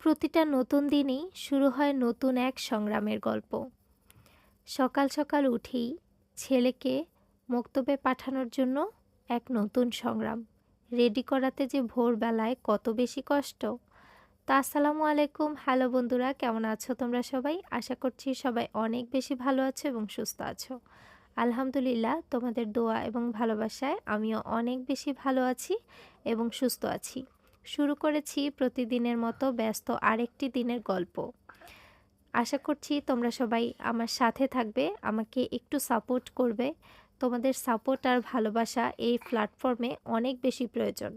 প্রতিটা নতুন দিনই শুরু হয় নতুন এক সংগ্রামের গল্প। সকাল সকাল উঠেই ছেলেকে মক্তবে পাঠানোর জন্য এক নতুন সংগ্রাম। রেডি করাতে যে ভোরবেলায় কত বেশি কষ্ট। তা আসসালামু আলাইকুম, হ্যালো বন্ধুরা, কেমন আছো তোমরা সবাই? আশা করছি সবাই অনেক বেশি ভালো আছো এবং সুস্থ আছো। আলহামদুলিল্লাহ, তোমাদের দোয়া এবং ভালোবাসায় আমিও অনেক বেশি ভালো আছি এবং সুস্থ আছি। শুরু করেছি প্রতিদিনের মতো ব্যস্ত আরেকটি দিনের গল্প। আশা করছি তোমরা সবাই আমার সাথে থাকবে, আমাকে একটু সাপোর্ট করবে। তোমাদের সাপোর্ট আর ভালোবাসা এই প্ল্যাটফর্মে অনেক বেশি প্রয়োজন।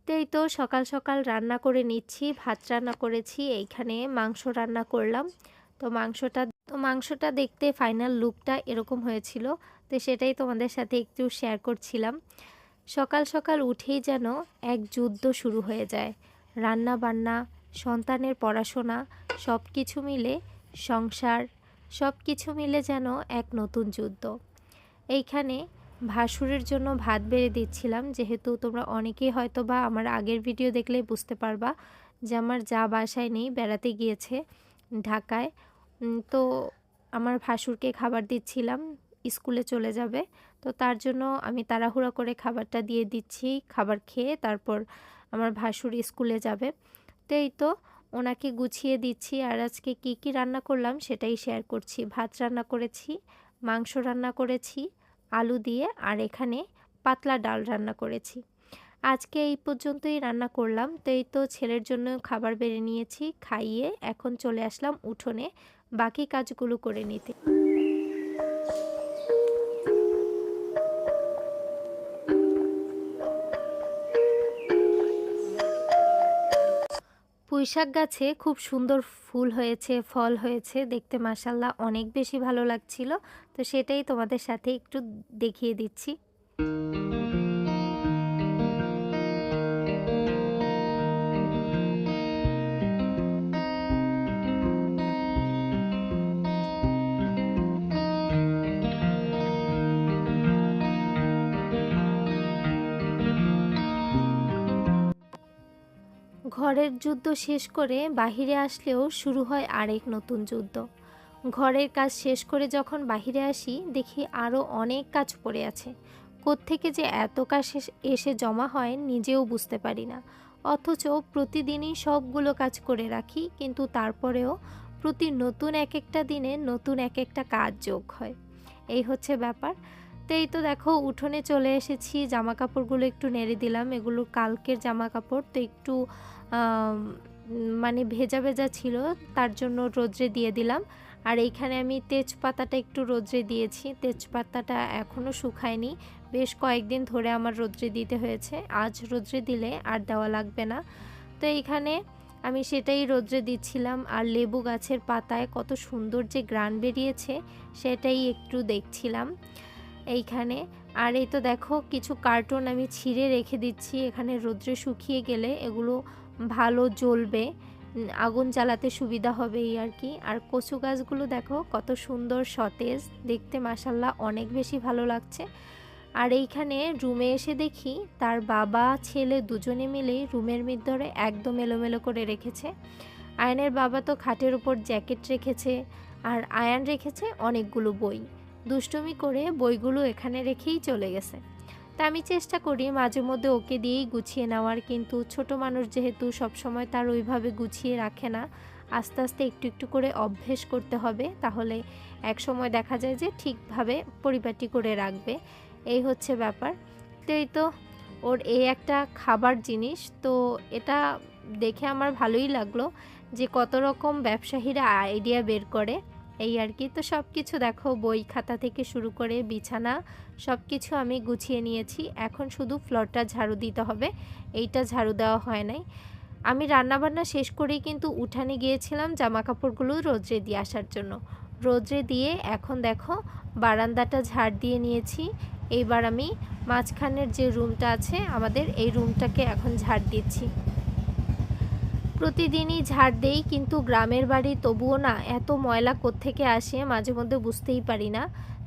তো এই তো সকাল সকাল রান্না করে নিচ্ছি, ভাত রান্না করেছি, এইখানে মাংস রান্না করলাম। তো মাংসটা দেখতে ফাইনাল লুকটা এরকম হয়েছিল, তো সেটাই তোমাদের সাথে একটু শেয়ার করছিলাম। সকাল সকাল উঠেই যেন এক যুদ্ধ শুরু হয়ে যায়। রান্না বান্না, সন্তানের পড়াশোনা, সব কিছু মিলে, সংসার, সব কিছু মিলে যেন এক নতুন যুদ্ধ। এইখানে ভাসুরের জন্য ভাত বেড়ে দিচ্ছিলাম, যেহেতু তোমরা অনেকেই হয়তো বা আমার আগের ভিডিও দেখলেই বুঝতে পারবা যে আমার যা বাসায় নেই, বেড়াতে গিয়েছে ঢাকায়। তো আমার ভাসুরকে খাবার দিচ্ছিলাম, স্কুলে চলে যাবে, তো তার জন্য আমি তাড়াহুড়া করে খাবারটা দিয়ে দিচ্ছি। খাবার খেয়ে তারপর আমার ভাসুর স্কুলে যাবে। তো এই তো ওনাকে গুছিয়ে দিচ্ছি। আর আজকে কি কি রান্না করলাম সেটাই শেয়ার করছি। ভাত রান্না করেছি, মাংস রান্না করেছি আলু দিয়ে, আর এখানে পাতলা ডাল রান্না করেছি। আজকে এই পর্যন্তই রান্না করলাম। তো এই তো ছেলের জন্য খাবার বেড়ে নিয়েছি, খাইয়ে এখন চলে আসলাম উঠোনে বাকি কাজগুলো করে নিতে। পুঁইশাক গাছে খুব সুন্দর ফুল হয়েছে, ফল হয়েছে, দেখতে মাশাআল্লাহ অনেক বেশি ভালো লাগছিল। তো সেটাই তোমাদের সাথে একটু দেখিয়ে দিচ্ছি। ঘরের যুদ্ধ শেষ করে বাহিরে আসলেও শুরু হয় আরেক নতুন যুদ্ধ। ঘরের কাজ শেষ করে যখন বাহিরে আসি, দেখি আরও অনেক কাজ পড়ে আছে। কোত্থেকে যে এত কাজ এসে জমা হয় নিজেও বুঝতে পারি না। অথচ প্রতিদিনই সবগুলো কাজ করে রাখি, কিন্তু তারপরেও প্রতি নতুন এক একটা দিনে নতুন এক একটা কাজ যোগ হয়। এই হচ্ছে ব্যাপার। তো এই তো দেখো উঠোনে চলে এসেছি, জামা কাপড়গুলো একটু নেড়ে দিলাম। এগুলো কালকের জামা কাপড়, তো একটু মানে ভেজা ভেজা ছিল, তার জন্য রোদ্রে দিয়ে দিলাম। আর এইখানে আমি তেজপাতাটা একটু রোদ্রে দিয়েছি। তেজপাতাটা এখনও শুকায়নি, বেশ কয়েকদিন ধরে আমার রোদ্রে দিতে হয়েছে। আজ রোদ্রে দিলে আর দেওয়া লাগবে না। তো এইখানে আমি সেটাই রোদ্রে দিচ্ছিলাম। আর লেবু গাছের পাতায় কত সুন্দর যে গ্রান বেরিয়েছে সেটাই একটু দেখছিলাম এইখানে। আর এই তো দেখো কিছু কার্টুন আমি ছিঁড়ে রেখে দিচ্ছি, এখানে রোদ্রে শুকিয়ে গেলে এগুলো ভালো জ্বলবে, আগুন জ্বালাতে সুবিধা হবে এই আর কি। আর কচু গাছগুলো দেখো কত সুন্দর সতেজ, দেখতে মাশাআল্লাহ অনেক বেশি ভালো লাগছে। আর এইখানে রুমে এসে দেখি তার বাবা ছেলে দুজনে মিলে রুমের ভিতরে একদম এলোমেলো করে রেখেছে। আয়নের বাবা তো খাটের উপর জ্যাকেট রেখেছে, আর আয়ান রেখেছে অনেকগুলো বই। দুষ্টুমি করে বইগুলো এখানে রেখেই চলে গেছে। তা আমি চেষ্টা করি মাঝে মধ্যে ওকে দিয়েই গুছিয়ে নেওয়ার, কিন্তু ছোট মানুষ যেহেতু সবসময় তার ওইভাবে গুছিয়ে রাখে না। আস্তে আস্তে একটু একটু করে অভ্যেস করতে হবে, তাহলে এক সময় দেখা যায় যে ঠিকভাবে পরিপাটি করে রাখবে। এই হচ্ছে ব্যাপার। তো এই তো ওর এই একটা খাবার জিনিস, তো এটা দেখে আমার ভালোই লাগলো যে কত রকম ব্যবসায়ীরা আইডিয়া বের করে এই আর কি। তো সব কিছু দেখো, বই খাতা থেকে শুরু করে বিছানা সব কিছু আমি গুছিয়ে নিয়েছি। এখন শুধু ফ্লোরটা ঝাড়ু দিতে হবে, এইটা ঝাড়ু দেওয়া হয় নাই। আমি রান্নাবান্না শেষ করেই কিন্তু উঠানে গিয়েছিলাম জামা কাপড়গুলো রোদ্রে দিয়ে আসার জন্য। রোদ্রে দিয়ে এখন দেখো বারান্দাটা ঝাড় দিয়ে নিয়েছি। এইবার আমি মাঝখানের যে রুমটা আছে আমাদের, এই রুমটাকে এখন ঝাড় দিচ্ছি। প্রতিদিনই ঝাড় দেই, কিন্তু গ্রামের বাড়ি তবুও না এত ময়লা কোত্থেকে আসে মাঝে মধ্যে বুঝতেই পারি না।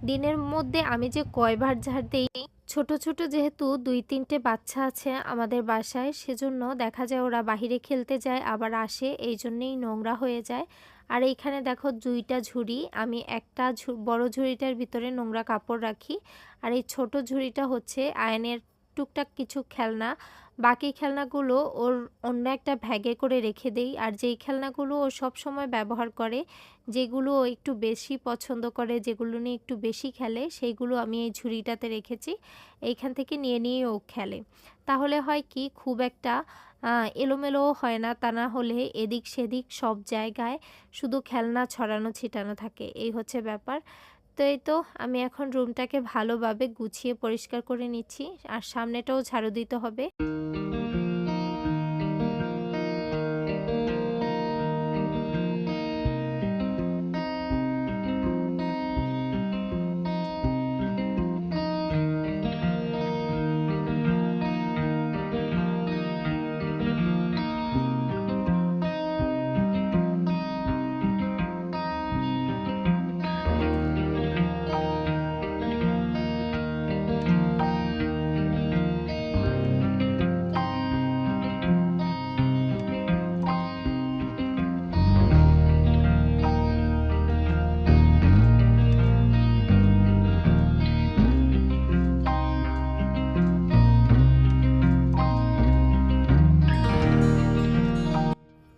দিনের মধ্যে আমি যে কয়বার ঝাড় দেই ছোট, ছোট যেহেতু ২-৩টে বাচ্চা আছে আমাদের বাসায়, সেজন্য দেখা যায় ওরা বাহিরে খেলতে যায় আবার আসে, এইজন্যেই নোংরা হয়ে যায়। আর এইখানে দেখো ২ টা ঝুড়ি, আমি একটা বড় ঝুড়িটার ভিতরে নোংরা কাপড় রাখি। আর এই ছোট ঝুড়িটা হচ্ছে আয়ানের টুকটাক কিছু খেলনা। বাকি খেলনাগুলো ওর অন্য একটা ব্যাগে করে রেখে দেই। আর যেই খেলনাগুলো ও সবসময় ব্যবহার করে, যেগুলো ও একটু বেশি পছন্দ করে, যেগুলো নিয়ে একটু বেশি খেলে, সেইগুলো আমি এই ঝুড়িটাতে রেখেছি। এইখান থেকে নিয়ে নিয়ে ও খেলে। তাহলে হয় কি, খুব একটা এলোমেলোও হয় না, তা না হলে এদিক সেদিক সব জায়গায় শুধু খেলনা ছড়ানো ছিটানো থাকে, এই হচ্ছে ব্যাপার। তো এই তো আমি এখন রুমটাকে ভালোভাবে গুছিয়ে পরিষ্কার করে নিচ্ছি, আর সামনেটাও ঝাড়ু দিতে হবে।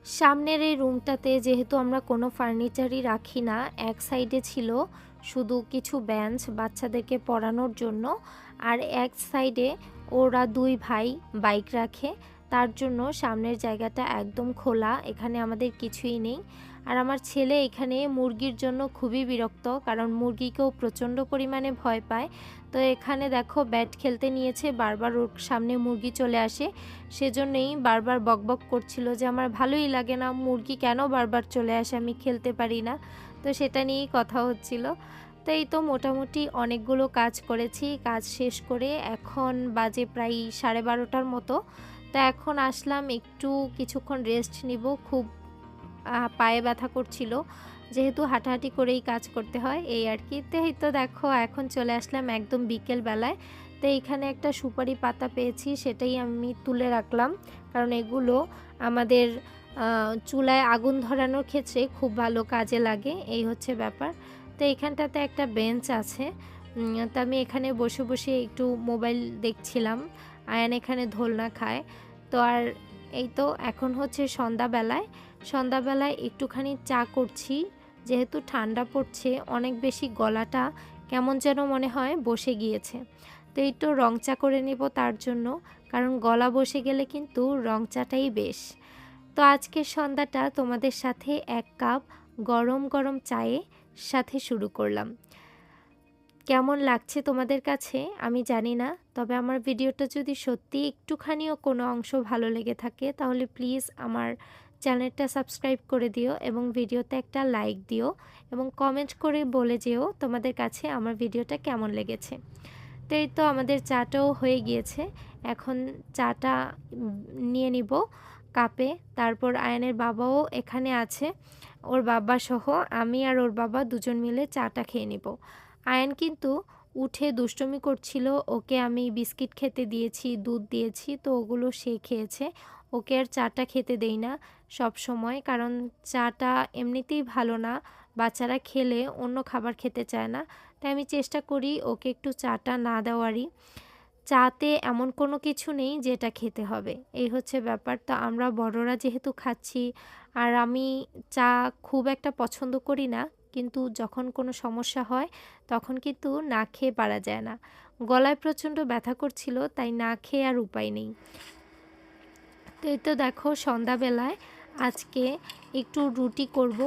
সামনের এই রুমটাতে যেহেতু আমরা কোনো ফার্নিচারই রাখি না, এক সাইডে ছিল শুধু কিছু বেঞ্চ বাচ্চাদেরকে পড়ানোর জন্য, আর এক সাইডে ওরা 2 ভাই বাইক রাখে, তার জন্য সামনের জায়গাটা একদম খোলা, এখানে আমাদের কিছুই নেই। আর আমার ছেলে এখানে মুরগির জন্য খুবই বিরক্ত, কারণ মুরগিকেও প্রচণ্ড পরিমাণে ভয় পায়। তো এখানে দেখো ব্যাট খেলতে নিয়েছে, বারবার ওর সামনে মুরগি চলে আসে, সেজন্যই বারবার বকবক করছিল যে আমার ভালোই লাগে না, মুরগি কেন বারবার চলে আসে, আমি খেলতে পারি না। তো সেটা নিয়েই কথা হচ্ছিল। তো এই তো মোটামুটি অনেকগুলো কাজ করেছি, কাজ শেষ করে এখন বাজে প্রায় 12:30টার মতো। তো এখন আসলাম একটু কিছুক্ষণ রেস্ট নিব, খুব পায়ে ব্যথা করছিল, যেহেতু হাঁটাহাঁটি করেই কাজ করতে হয়, এই আর কি। তো এই তো দেখো এখন চলে আসলাম একদম বিকেল বেলায়। তো এইখানে একটা সুপারি পাতা পেয়েছি, সেটাই আমি তুলে রাখলাম, কারণ এগুলো আমাদের চুলায় আগুন ধরানোর ক্ষেত্রে খুব ভালো কাজে লাগে, এই হচ্ছে ব্যাপার। তো এইখানটাতে একটা বেঞ্চ আছে, তো আমি এখানে বসে বসে একটু মোবাইল দেখছিলাম, আয়ান এখানে দোলনা খায়। তো আর এই তো এখন হচ্ছে সন্ধ্যাবেলায় একটুখানি চা করছি, যেহেতু ঠান্ডা পড়ছে অনেক বেশি, গলাটা কেমন যেন মনে হয় বসে গিয়েছে। তো একটু রং চা করে নেব তার জন্য, কারণ গলা বসে গেলে কিন্তু রং চাটাই বেশ। তো আজকের সন্ধ্যাটা তোমাদের সাথে 1 কাপ গরম গরম চায়ের সাথে শুরু করলাম। কেমন লাগছে তোমাদের কাছে আমি জানি না, তবে আমার ভিডিওটা যদি সত্যি একটুখানিও কোনো অংশ ভালো লেগে থাকে, তাহলে প্লিজ আমার চ্যানেলটা সাবস্ক্রাইব করে দিও এবং ভিডিওতে একটা লাইক দিও এবং কমেন্ট করে বলে যেও তোমাদের কাছে আমার ভিডিওটা কেমন লেগেছে। তো এই তো আমাদের চাটাও হয়ে গিয়েছে, এখন চাটা নিয়ে নিব কাপে। তারপর আয়ানের বাবাও এখানে আছে, ওর বাবা সহ আমি আর ওর বাবা দুজন মিলে চাটা খেয়ে নিব। আয়ান কিন্তু উঠে দুষ্টুমি করছিল, ওকে আমি বিস্কিট খেতে দিয়েছি, দুধ দিয়েছি, তো ওগুলো সে খেয়েছে। ওকে আর চাটা খেতে দেই না সব সময়, কারণ চাটা এমনিতেই ভালো না, বাচ্চারা খেলে অন্য খাবার খেতে চায় না, তাই আমি চেষ্টা করি ওকে একটু চাটা না দেওয়ারই। চাতে এমন কোনো কিছু নেই যেটা খেতে হবে, এই হচ্ছে ব্যাপার। তো আমরা বড়রা যেহেতু খাচ্ছি, আর আমি চা খুব একটা পছন্দ করি না, কিন্তু যখন কোনো সমস্যা হয় তখন কিন্তু না খেয়ে পারা যায় না। গলায় প্রচণ্ড ব্যথা করছিল, তাই না খেয়ে আর উপায় নেই। তো এই তো দেখো সন্ধ্যাবেলায় আজকে একটু রুটি করব,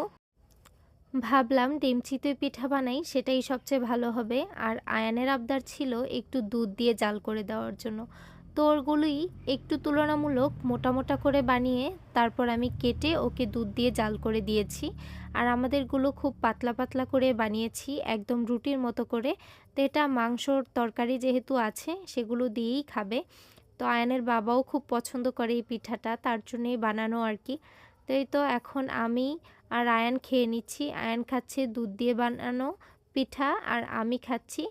ভাবলাম ডিম চিতই পিঠা বানাই, সেটাই সবচেয়ে ভালো হবে। আর আয়ানের আবদার ছিল একটু দুধ দিয়ে জাল করে দেওয়ার জন্য, তো ওরগুলোই একটু তুলনামূলক মোটা মোটা করে বানিয়ে তারপর আমি কেটে ওকে দুধ দিয়ে জাল করে দিয়েছি। আর আমাদেরগুলো খুব পাতলা পাতলা করে বানিয়েছি, একদম রুটির মতো করে। তো এটা মাংসর তরকারি যেহেতু আছে, সেগুলো দিয়েই খাবে। তো আয়ানের বাবাও খুব পছন্দ করে এই পিঠাটা, তার জন্যই বানানো আর কি। তো এই তো এখন আমি আর আয়ান খেয়ে নিচ্ছি, আয়ান খাচ্ছে দুধ দিয়ে বানানো পিঠা, আর আমি খাচ্ছি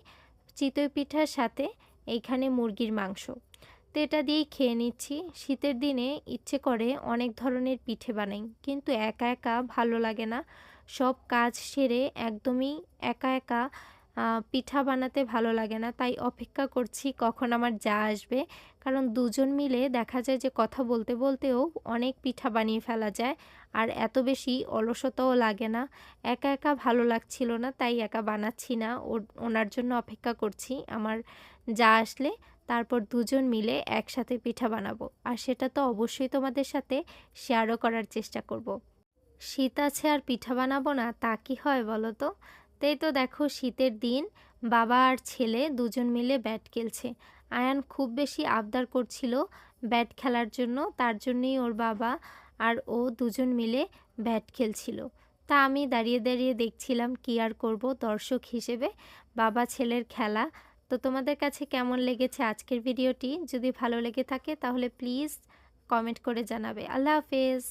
চিতই পিঠার সাথে এইখানে মুরগির মাংস। তো এটা দিয়েই খেয়ে নিচ্ছি। শীতের দিনে ইচ্ছে করে অনেক ধরনের পিঠে বানাই, কিন্তু একা একা ভালো লাগে না। সব কাজ সেরে একদমই একা একা পিঠা বানাতে ভালো লাগে না, তাই অপেক্ষা করছি কখন আমার যা আসবে। কারণ দুজন মিলে দেখা যায় যে কথা বলতে বলতেও অনেক পিঠা বানিয়ে ফেলা যায়, আর এত বেশি অলসতাও লাগে না। একা একা ভালো লাগছিল না, তাই একা বানাচ্ছি না, ওনার জন্য অপেক্ষা করছি আমার যা আসলে তারপর দুজন মিলে একসাথে পিঠা বানাবো। আর সেটা তো অবশ্যই তোমাদের সাথে শেয়ারও করার চেষ্টা করব। শীত আছে আর পিঠা বানাবো না, তা কি হয় বলো তো? তাই তো দেখো, শীতের দিন বাবা আর ছেলে দুজন মিলে ব্যাট খেলছে। আয়ান খুব বেশি আবদার করছিল ব্যাট খেলার জন্য, তার জন্যই ওর বাবা আর ও দুজন মিলে ব্যাট খেলছিল। তা আমি দাঁড়িয়ে দাঁড়িয়ে দেখছিলাম, কি আর করব, দর্শক হিসেবে বাবা ছেলের খেলা। তো তোমাদের কাছে কেমন লেগেছে আজকের ভিডিওটি? যদি ভালো লেগে থাকে তাহলে প্লিজ কমেন্ট করে জানাবে। আল্লাহ হাফেজ।